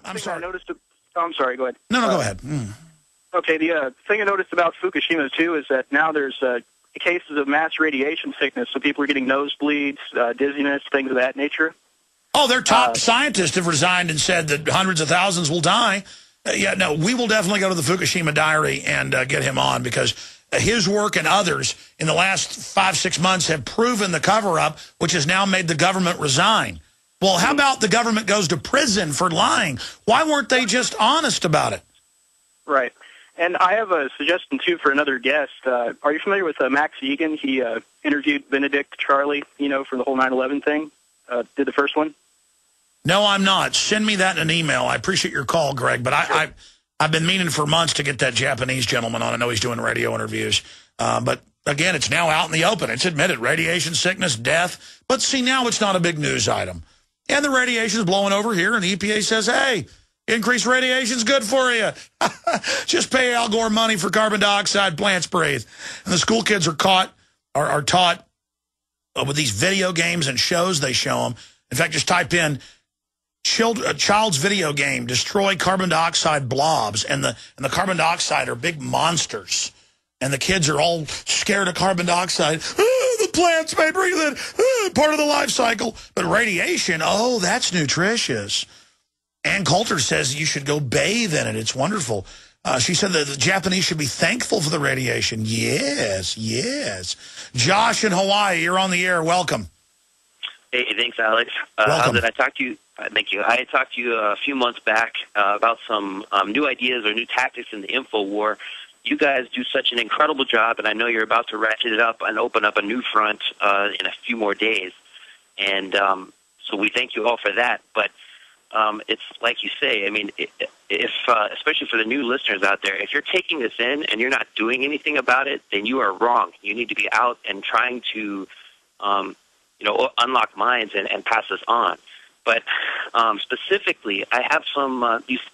I'm sorry. I'm sorry, go ahead. No, go ahead. Okay, the thing I noticed about Fukushima, too, is that now there's cases of mass radiation sickness, so people are getting nosebleeds, dizziness, things of that nature. Oh, their top scientists have resigned and said that hundreds of thousands will die. Yeah, no, we will definitely go to the Fukushima Diary and get him on, because his work and others in the last 5-6 months have proven the cover-up, which has now made the government resign. Well, how about the government goes to prison for lying? Why weren't they just honest about it? Right. And I have a suggestion, too, for another guest. Are you familiar with Max Egan? He interviewed Benedict Charlie, for the whole 9/11 thing. Did the first one? No, I'm not. Send me that in an email. I appreciate your call, Greg, but I've been meaning for months to get that Japanese gentleman on. I know he's doing radio interviews. But, again, it's now out in the open. It's admitted. Radiation sickness, death. But, see, now it's not a big news item. And the radiation's blowing over here, and the EPA says, hey, increased radiation's good for you. Just pay Al Gore money for carbon dioxide plants breathe. And the school kids are taught with these video games and shows they show them. In fact, just type in child's video game, destroy carbon dioxide blobs, and the carbon dioxide are big monsters. And the kids are all scared of carbon dioxide. The plants may breathe it, part of the life cycle. But radiation, oh, that's nutritious. Ann Coulter says you should go bathe in it. It's wonderful. She said that the Japanese should be thankful for the radiation. Yes, yes. Josh in Hawaii, you're on the air. Welcome. Hey, thanks, Alex. Welcome. Did I talk to you? Thank you. I had talked to you a few months back about some new ideas or new tactics in the info war. You guys do such an incredible job, and I know you're about to ratchet it up and open up a new front in a few more days. And so we thank you all for that. But it's like you say, I mean, if especially for the new listeners out there, if you're taking this in and you're not doing anything about it, then you are wrong. You need to be out and trying to, unlock minds and pass this on. But specifically, I have some,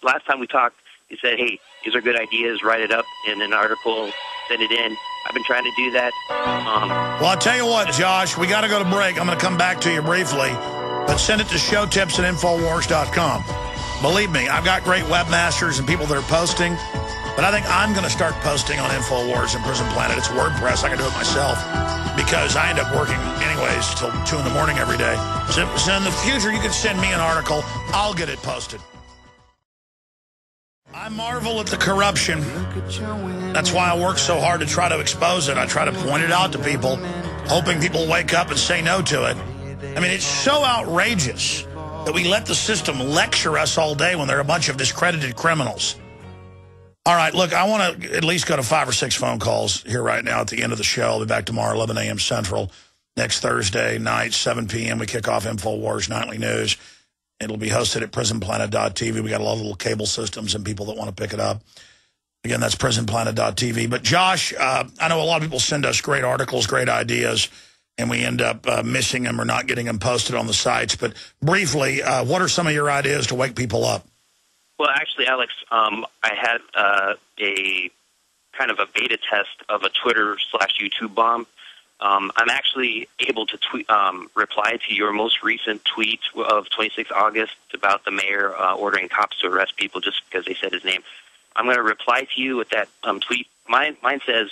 last time we talked, you said, hey, these are good ideas, write it up in an article, send it in. I've been trying to do that. Well, I'll tell you what, Josh, we got to go to break. I'm going to come back to you briefly, but send it to showtips@infowars.com. Believe me, I've got great webmasters and people that are posting, but I think I'm going to start posting on InfoWars and Prison Planet. It's WordPress. I can do it myself because I end up working anyways till 2 in the morning every day. So in the future, you can send me an article. I'll get it posted. I marvel at the corruption. That's why I work so hard to try to expose it. I try to point it out to people, hoping people wake up and say no to it. I mean, it's so outrageous that we let the system lecture us all day when they're a bunch of discredited criminals. All right, look, I want to at least go to 5 or 6 phone calls here right now at the end of the show. I'll be back tomorrow, 11 a.m. Central. Next Thursday night, 7 p.m., we kick off InfoWars Nightly News. It'll be hosted at prisonplanet.tv. We got a lot of little cable systems and people that want to pick it up. Again, that's prisonplanet.tv. But, Josh, I know a lot of people send us great articles, great ideas, and we end up missing them or not getting them posted on the sites. But briefly, what are some of your ideas to wake people up? Well, actually, Alex, I had a kind of a beta test of a Twitter/YouTube bomb. I'm actually able to reply to your most recent tweet of 26 August about the mayor ordering cops to arrest people just because they said his name. I'm going to reply to you with that tweet. Mine says,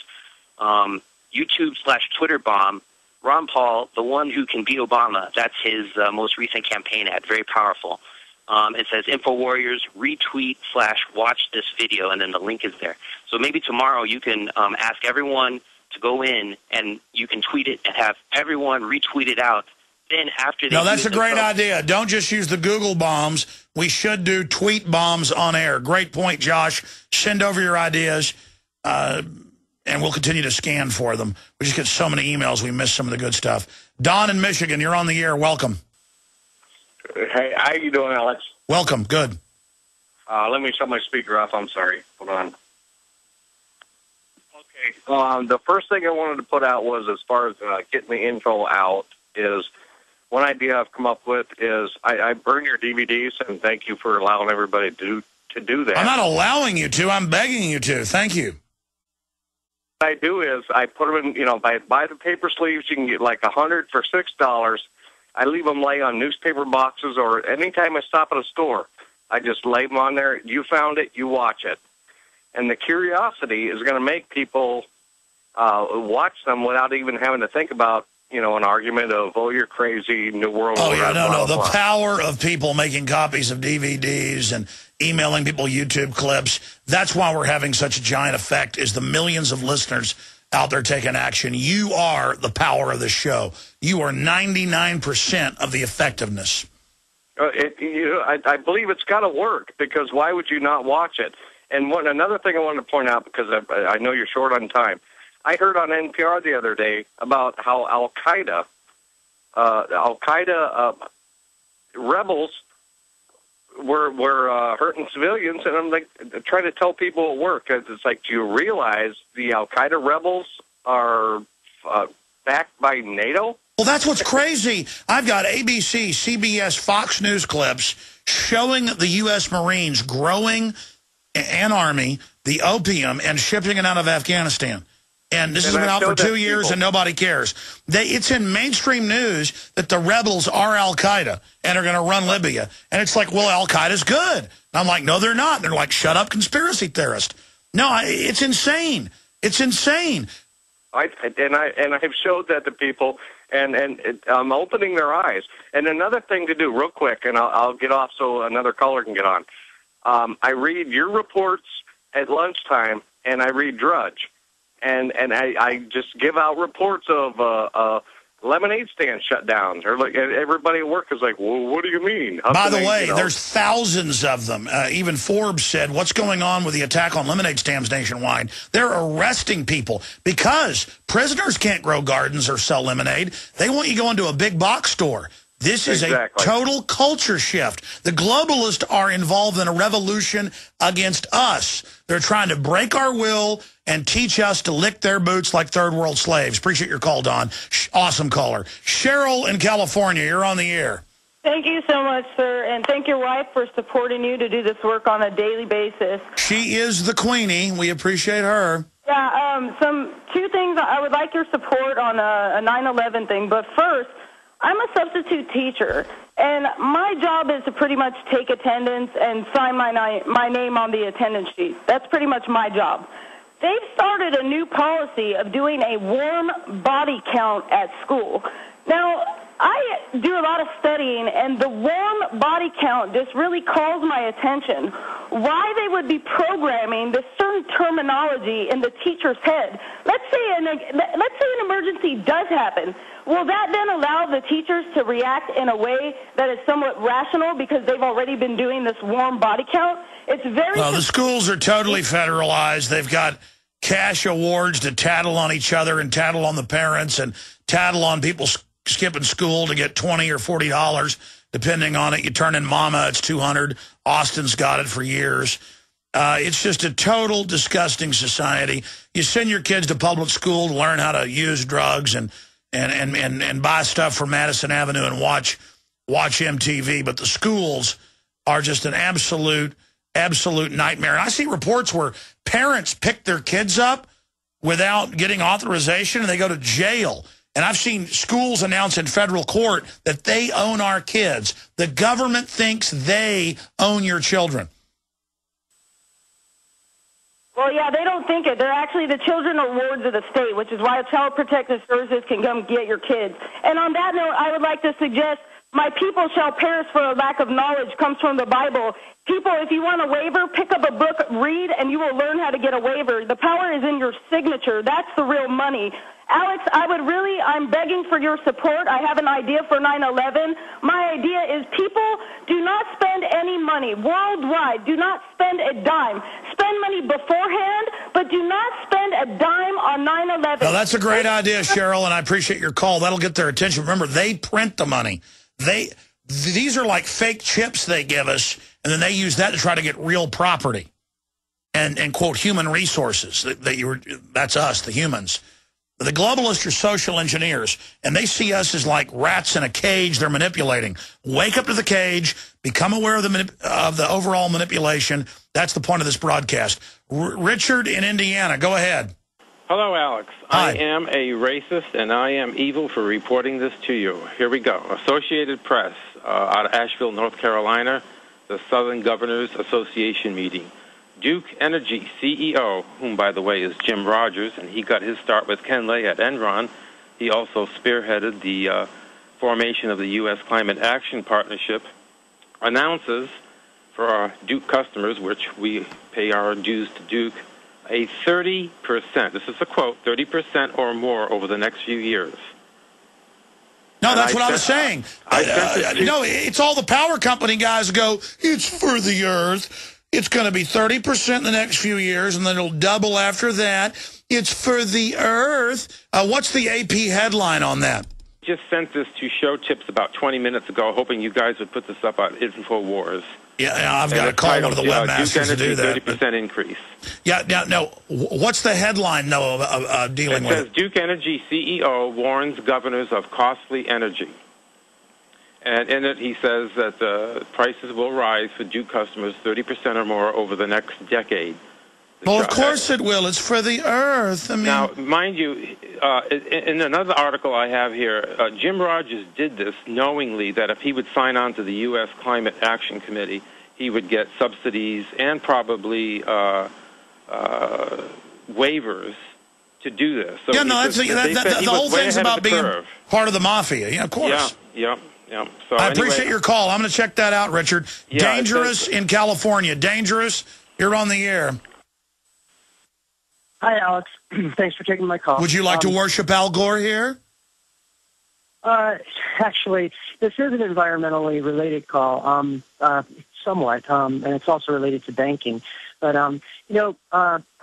YouTube/Twitter bomb, Ron Paul, the one who can beat Obama. That's his most recent campaign ad. Very powerful. It says, InfoWarriors, retweet/watch this video, and then the link is there. So maybe tomorrow you can ask everyone to go in and you can tweet it and have everyone retweet it out. Then after they that's a great idea. Don't just use the Google bombs. We should do tweet bombs on air. Great point, Josh. Send over your ideas, and we'll continue to scan for them. We just get so many emails, we miss some of the good stuff. Don in Michigan, you're on the air. Welcome. Hey, how you doing, Alex? Welcome. Good. Let me shut my speaker off. I'm sorry. Hold on. Okay. The first thing I wanted to put out was, as far as getting the info out, is one idea I've come up with is I burn your DVDs, and thank you for allowing everybody to do that. I'm not allowing you to. I'm begging you to. Thank you. What I do is I put them in, buy the paper sleeves. You can get like 100 for $6. I leave them lay on newspaper boxes, or anytime I stop at a store, I just lay them on there. You found it, you watch it. And the curiosity is going to make people watch them without even having to think about, an argument of, oh, you're crazy, New World Order. Oh, yeah, no. Blah, The blah. power of people making copies of DVDs and emailing people YouTube clips, that's why we're having such a giant effect, is the millions of listeners out there taking action. You are the power of the show. You are 99% of the effectiveness. I believe it's got to work, because why would you not watch it? And another thing I wanted to point out, because I know you're short on time, I heard on NPR the other day about how Al-Qaeda rebels were hurting civilians, and I'm like trying to tell people at work, it's like, do you realize the Al-Qaeda rebels are backed by NATO? Well, that's what's crazy. I've got ABC, CBS, Fox News clips showing the U.S. Marines growing an army, the opium, and shipping it out of Afghanistan. And this has been out for 2 years, and nobody cares. It's in mainstream news that the rebels are Al-Qaeda and are going to run Libya. And it's like, well, Al-Qaeda's good. And I'm like, no, they're not. And they're like, shut up, conspiracy theorist. No, it's insane. It's insane. I've showed that to people, and I'm opening their eyes. And another thing to do, real quick, and I'll get off so another caller can get on. I read your reports at lunchtime, and I read Drudge. And I just give out reports of lemonade stand shutdowns. Or like everybody at work is like, well, what do you mean? By the way, there's thousands of them. Even Forbes said, what's going on with the attack on lemonade stands nationwide? They're arresting people because prisoners can't grow gardens or sell lemonade. They want you going to a big box store. This is a total culture shift. The globalists are involved in a revolution against us. They're trying to break our will and teach us to lick their boots like third world slaves. Appreciate your call, Don. Awesome caller. Cheryl in California, you're on the air. Thank you so much, sir, and thank your wife for supporting you to do this work on a daily basis. She is the queenie. We appreciate her. Yeah, two things. I would like your support on a 9/11 thing, but first, I'm a substitute teacher, and my job is to pretty much take attendance and sign my name on the attendance sheet. That's pretty much my job. They've started a new policy of doing a warm body count at school. Now, I do a lot of studying, and the warm body count just really calls my attention. Why they would be programming this certain terminology in the teacher's head. Let's say an emergency does happen. Will that then allow the teachers to react in a way that is somewhat rational because they've already been doing this warm body count? It's very... Well, the schools are totally federalized. They've got cash awards to tattle on each other and tattle on the parents and tattle on people skipping school to get $20 or $40, depending on it. You turn in mama, it's $200. Austin's got it for years. It's just a total disgusting society. You send your kids to public school to learn how to use drugs and buy stuff from Madison Avenue and watch MTV, but the schools are just an absolute nightmare. And I see reports where parents pick their kids up without getting authorization and they go to jail. And I've seen schools announce in federal court that they own our kids. The government thinks they own your children. Well, yeah, they don't think it. They're actually, the children are wards of the state, which is why Child Protective Services can come get your kids. And on that note, I would like to suggest, my people shall perish for a lack of knowledge comes from the Bible. People, if you want a waiver, pick up a book, read, and you will learn how to get a waiver. The power is in your signature. That's the real money. Alex, I'm begging for your support. I have an idea for 9/11. My idea is people do not spend any money worldwide. Do not spend a dime. Spend money beforehand, but do not spend a dime on 9/11. Well, that's a great idea, Cheryl, and I appreciate your call. That'll get their attention. Remember, they print the money. These are like fake chips they give us, and then they use that to try to get real property and quote, human resources. That's us, the humans. The globalists are social engineers, and they see us as like rats in a cage they're manipulating. Wake up to the cage, become aware of the overall manipulation. That's the point of this broadcast. Richard in Indiana, go ahead. Hello, Alex. Hi. I am a racist, and I am evil for reporting this to you. Here we go. Associated Press out of Asheville, North Carolina. the Southern Governors Association meeting. Duke Energy CEO, whom, by the way, is Jim Rogers, and he got his start with Ken Lay at Enron. He also spearheaded the formation of the U.S. Climate Action Partnership, announces for our Duke customers, which we pay our dues to Duke, a 30%, this is a quote, 30% or more over the next few years. No, that's what I was saying. No, it's all the power company guys go, it's for the earth. It's going to be 30% in the next few years, and then it'll double after that. It's for the earth. What's the AP headline on that? Just sent this to Show Tips about 20 minutes ago, hoping you guys would put this up on InfoWars. Yeah, I've got to call one of the webmasters to do that. 30% increase. Yeah, no. What's the headline, Noah, dealing with it? It says Duke Energy CEO warns governors of costly energy. And in it, he says that the prices will rise for Duke customers 30% or more over the next decade. Well, of course it will. It's for the earth. I mean, now, mind you, in another article I have here, Jim Rogers did this knowingly that if he would sign on to the U.S. Climate Action Committee, he would get subsidies and probably waivers to do this. So yeah, no, the whole thing's about being part of the mafia. Yeah, of course. Yeah. So I appreciate your call. I'm going to check that out, Richard. Yeah, Dangerous in California. Dangerous, you're on the air. Hi, Alex. Thanks for taking my call. Would you like to worship Al Gore here? Actually, this is an environmentally related call, somewhat, and it's also related to banking. But, I'm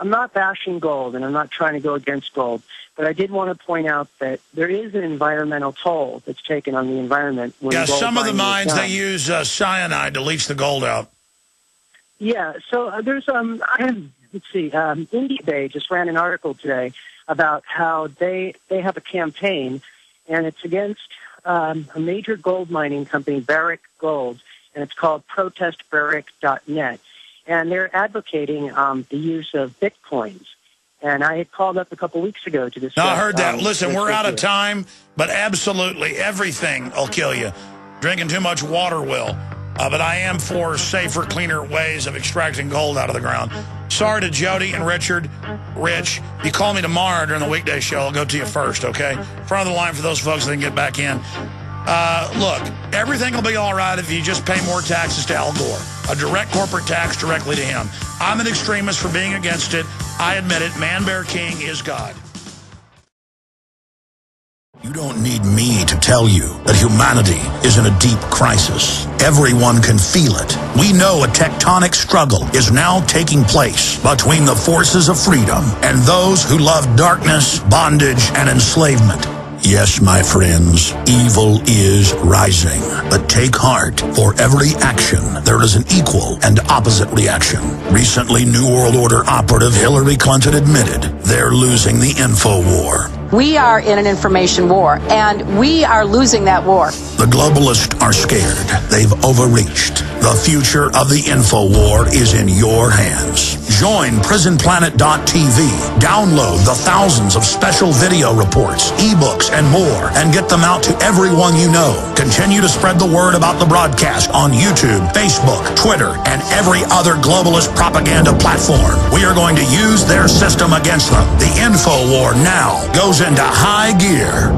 not bashing gold, and I'm not trying to go against gold, but I did want to point out that there is an environmental toll that's taken on the environment. When some of the mines, they use cyanide to leach the gold out. Yeah, so there's, let's see, IndieBay just ran an article today about how they have a campaign, and it's against a major gold mining company, Barrick Gold, and it's called protestbarrick.net. And they're advocating the use of Bitcoins. And I had called up a couple weeks ago to discuss... No, I heard that. Listen, we're out of time, but absolutely everything will kill you. Drinking too much water will. But I am for safer, cleaner ways of extracting gold out of the ground. Sorry to Jody and Richard. Rich, you call me tomorrow during the weekday show, I'll go to you first, okay? Front of the line for those folks that can get back in. Look, everything will be all right if you just pay more taxes to Al Gore. A direct corporate tax directly to him. I'm an extremist for being against it. I admit it. Man Bear King is God. You don't need me to tell you that humanity is in a deep crisis. Everyone can feel it. We know a tectonic struggle is now taking place between the forces of freedom and those who love darkness, bondage, and enslavement. Yes, my friends, evil is rising. But take heart. For every action, there is an equal and opposite reaction. Recently, New World Order operative Hillary Clinton admitted they're losing the info war. We are in an information war, and we are losing that war. The globalists are scared. They've overreached. The future of the info war is in your hands. Join PrisonPlanet.tv. Download the thousands of special video reports, ebooks, and more, and get them out to everyone you know. Continue to spread the word about the broadcast on YouTube, Facebook, Twitter, and every other globalist propaganda platform. We are going to use their system against them. The info war now goes into high gear.